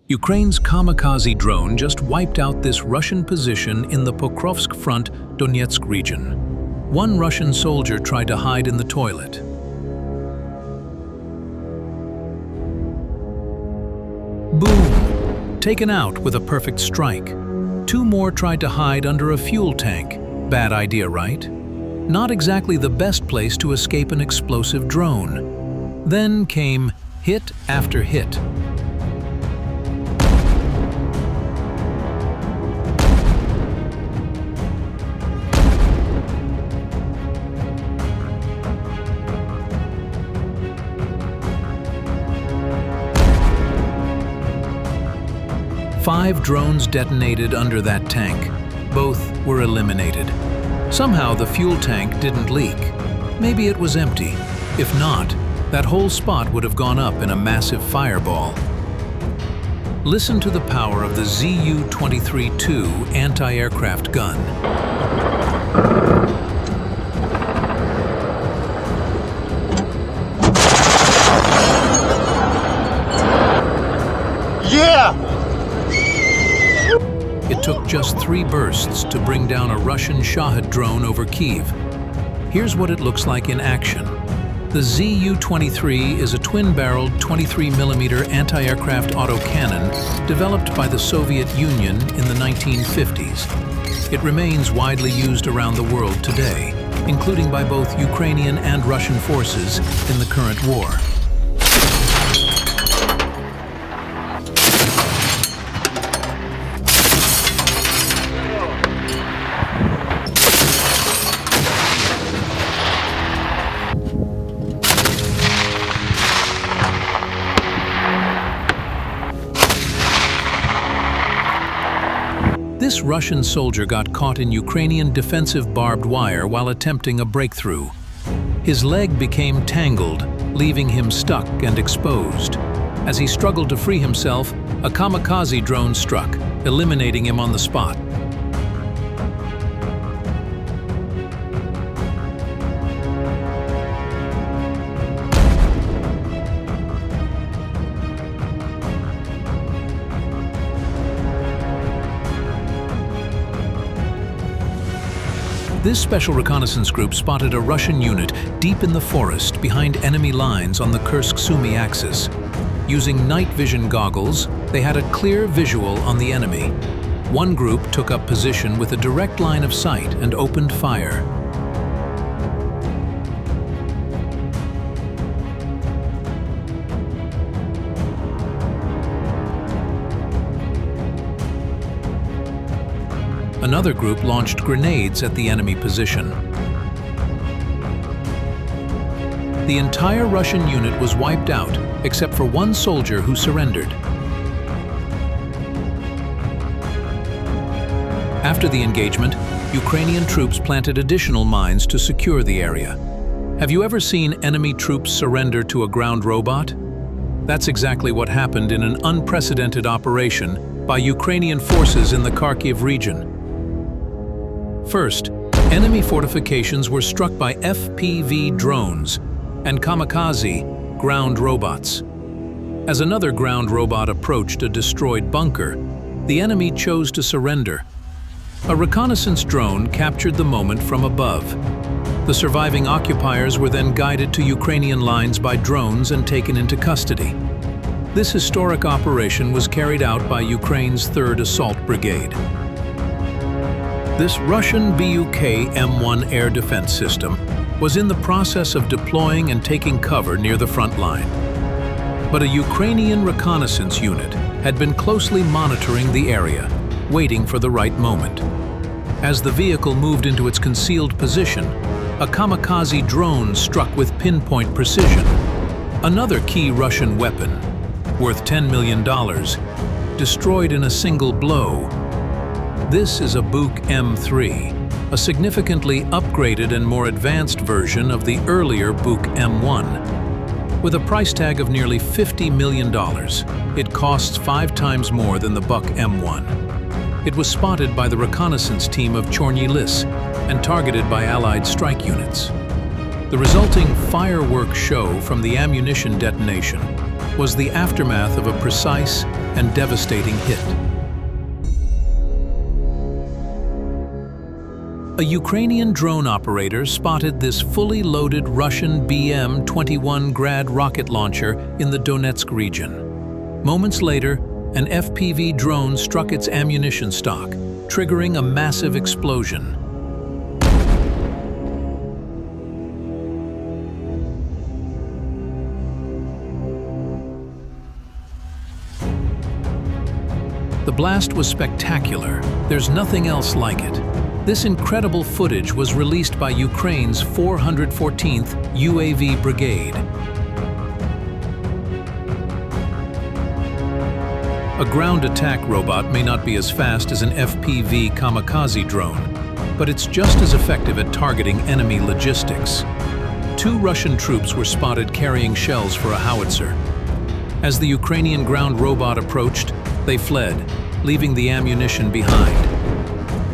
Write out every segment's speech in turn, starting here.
Ukraine's Kamikaze drone just wiped out this Russian position in the Pokrovsk front, Donetsk region. One Russian soldier tried to hide in the toilet. Boom! Taken out with a perfect strike. Two more tried to hide under a fuel tank. Bad idea, right? Not exactly the best place to escape an explosive drone. Then came hit after hit. Five drones detonated under that tank. Both were eliminated. Somehow the fuel tank didn't leak. Maybe it was empty. If not, that whole spot would have gone up in a massive fireball. Listen to the power of the Zu-23-2 anti-aircraft gun. Yeah! It took just 3 bursts to bring down a Russian Shahed drone over Kyiv. Here's what it looks like in action. The Zu-23 is a twin-barreled 23mm anti-aircraft autocannon developed by the Soviet Union in the 1950s. It remains widely used around the world today, including by both Ukrainian and Russian forces in the current war. This Russian soldier got caught in Ukrainian defensive barbed wire while attempting a breakthrough. His leg became tangled, leaving him stuck and exposed. As he struggled to free himself, a kamikaze drone struck, eliminating him on the spot. This special reconnaissance group spotted a Russian unit deep in the forest behind enemy lines on the Kursk-Sumy axis. Using night vision goggles, they had a clear visual on the enemy. One group took up position with a direct line of sight and opened fire. Another group launched grenades at the enemy position. The entire Russian unit was wiped out, except for one soldier who surrendered. After the engagement, Ukrainian troops planted additional mines to secure the area. Have you ever seen enemy troops surrender to a ground robot? That's exactly what happened in an unprecedented operation by Ukrainian forces in the Kharkiv region. First, enemy fortifications were struck by FPV drones and Kamikaze ground robots. As another ground robot approached a destroyed bunker, the enemy chose to surrender. A reconnaissance drone captured the moment from above. The surviving occupiers were then guided to Ukrainian lines by drones and taken into custody. This historic operation was carried out by Ukraine's 3rd Assault Brigade. This Russian Bou M3 air defense system was in the process of deploying and taking cover near the front line. But a Ukrainian reconnaissance unit had been closely monitoring the area, waiting for the right moment. As the vehicle moved into its concealed position, a kamikaze drone struck with pinpoint precision. Another key Russian weapon, worth $10 million, destroyed in a single blow. This is a Bou M3, a significantly upgraded and more advanced version of the earlier Bou M1. With a price tag of nearly $50 million, it costs 5 times more than the Bou M1. It was spotted by the reconnaissance team of Chorny Lis and targeted by Allied strike units. The resulting firework show from the ammunition detonation was the aftermath of a precise and devastating hit. A Ukrainian drone operator spotted this fully loaded Russian BM-21 Grad rocket launcher in the Donetsk region. Moments later, an FPV drone struck its ammunition stock, triggering a massive explosion. The blast was spectacular. There's nothing else like it. This incredible footage was released by Ukraine's 414th UAV Brigade. A ground attack robot may not be as fast as an FPV Kamikaze drone, but it's just as effective at targeting enemy logistics. 2 Russian troops were spotted carrying shells for a howitzer. As the Ukrainian ground robot approached, they fled, leaving the ammunition behind.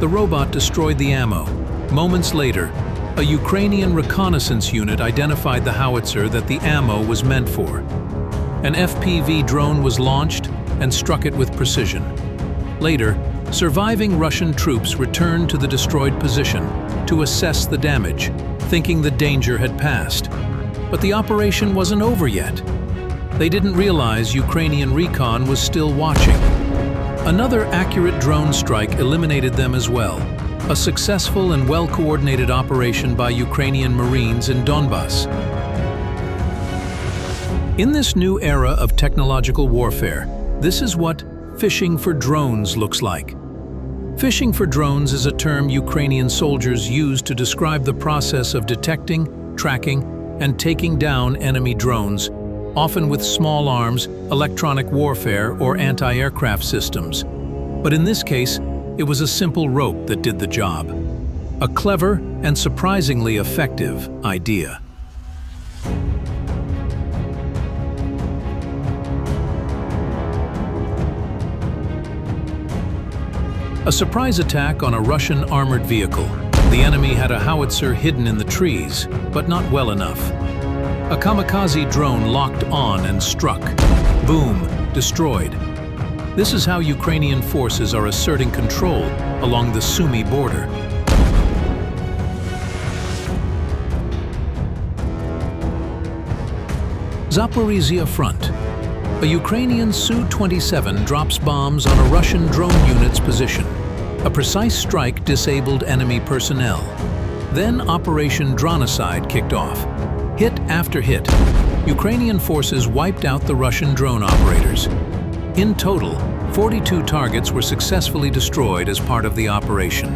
The robot destroyed the ammo. Moments later, a Ukrainian reconnaissance unit identified the howitzer that the ammo was meant for. An FPV drone was launched and struck it with precision. Later, surviving Russian troops returned to the destroyed position to assess the damage, thinking the danger had passed. But the operation wasn't over yet. They didn't realize Ukrainian recon was still watching. Another accurate drone strike eliminated them as well, a successful and well-coordinated operation by Ukrainian Marines in Donbass. In this new era of technological warfare, this is what fishing for drones looks like. Fishing for drones is a term Ukrainian soldiers use to describe the process of detecting, tracking, and taking down enemy drones, often with small arms, electronic warfare, or anti-aircraft systems. But in this case, it was a simple rope that did the job. A clever and surprisingly effective idea. A surprise attack on a Russian armored vehicle. The enemy had a howitzer hidden in the trees, but not well enough. A kamikaze drone locked on and struck. Boom, destroyed. This is how Ukrainian forces are asserting control along the Sumy border. Zaporizhzhia front. A Ukrainian Su-27 drops bombs on a Russian drone unit's position. A precise strike disabled enemy personnel. Then Operation Dronocide kicked off. Hit after hit, Ukrainian forces wiped out the Russian drone operators. In total, 42 targets were successfully destroyed as part of the operation.